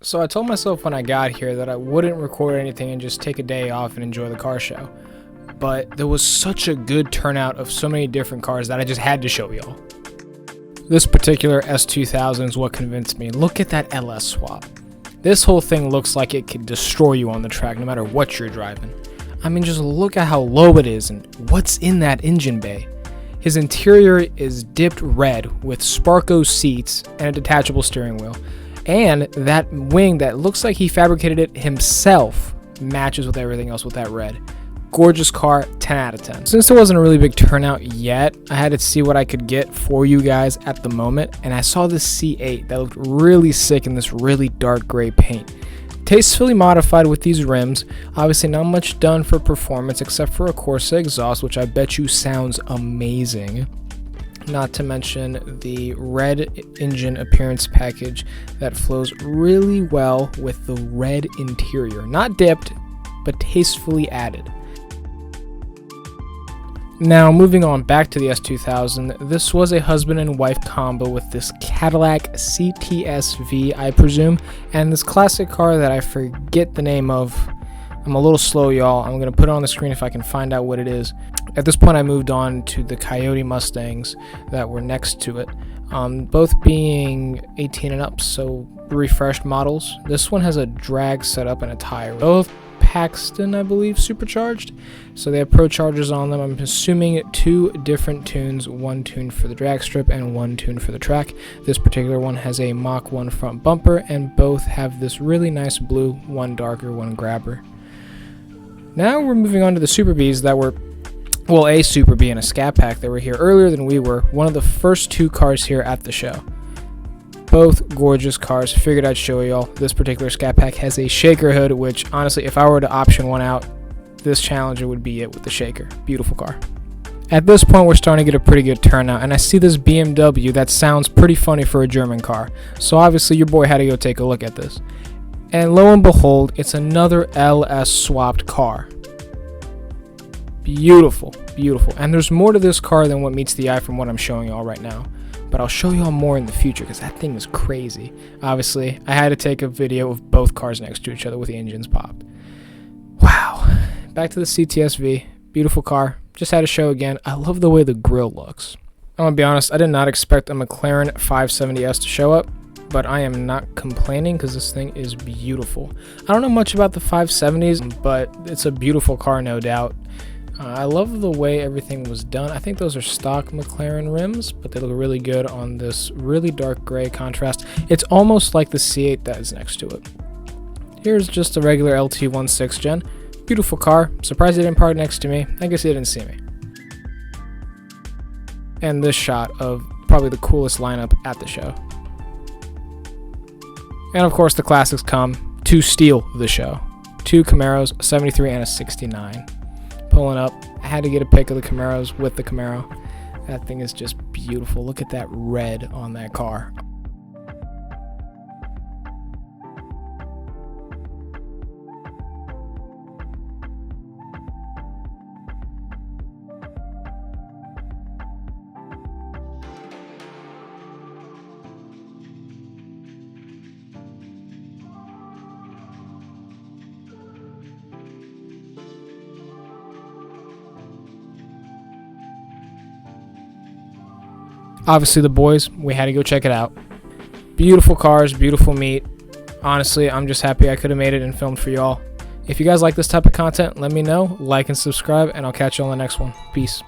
So I told myself when I got here that I wouldn't record anything and just take a day off and enjoy the car show. But there was such a good turnout of so many different cars that I just had to show y'all. This particular S2000 is what convinced me. Look at that LS swap. This whole thing looks like it could destroy you on the track no matter what you're driving. I mean, just look at how low it is and what's in that engine bay. His interior is dipped red with Sparko seats and a detachable steering wheel. And that wing that looks like he fabricated it himself matches with everything else with that red. Gorgeous car, 10 out of 10. Since there wasn't a really big turnout yet, I had to see what I could get for you guys at the moment. And I saw this C8 that looked really sick in this really dark gray paint. Tastefully modified with these rims. Obviously not much done for performance except for a Corsa exhaust, which I bet you sounds amazing. Not to mention the red engine appearance package that flows really well with the red interior. Not dipped, but tastefully added. Now moving on back to the S2000, this was a husband and wife combo with this Cadillac CTS-V, I presume, and this classic car that I forget the name of. I'm a little slow, y'all. I'm going to put it on the screen if I can find out what it is. At this point, I moved on to the Coyote Mustangs that were next to it, both being 18 and up, so refreshed models. This one has a drag setup and a tire. Both Paxton, I believe, supercharged. So they have Pro Chargers on them. I'm assuming two different tunes, one tune for the drag strip and one tune for the track. This particular one has a Mach 1 front bumper, and both have this really nice blue, one darker, one grabber. Now we're moving on to the Super Bs that were, well, a Super B and a Scat Pack that were here earlier than we were. One of the first two cars here at the show. Both gorgeous cars. Figured I'd show y'all. This particular Scat Pack has a shaker hood, which honestly, if I were to option one out, this Challenger would be it with the shaker. Beautiful car. At this point, we're starting to get a pretty good turnout, and I see this BMW that sounds pretty funny for a German car. So obviously, your boy had to go take a look at this. And lo and behold, it's another LS swapped car. Beautiful, beautiful. And there's more to this car than what meets the eye from what I'm showing y'all right now. But I'll show y'all more in the future because that thing is crazy. Obviously, I had to take a video of both cars next to each other with the engines popped. Wow. Back to the CTS-V. Beautiful car. Just had to show again. I love the way the grille looks. I'm going to be honest, I did not expect a McLaren 570S to show up, but I am not complaining because this thing is beautiful. I don't know much about the 570s, but it's a beautiful car, no doubt. I love the way everything was done. I think those are stock McLaren rims, but they look really good on this really dark gray contrast. It's almost like the C8 that is next to it. Here's just a regular LT16 gen. Beautiful car. Surprised he didn't park next to me. I guess he didn't see me. And this shot of probably the coolest lineup at the show. And of course the classics come to steal the show. Two Camaros, a 73 and a 69. Pulling up, I had to get a pic of the Camaros with the Camaro. That thing is just beautiful. Look at that red on that car. Obviously the boys, we had to go check it out. Beautiful cars, beautiful meat. Honestly, I'm just happy I could have made it and filmed for y'all. If you guys like this type of content, let me know, like and subscribe, and I'll catch you on the next one. Peace.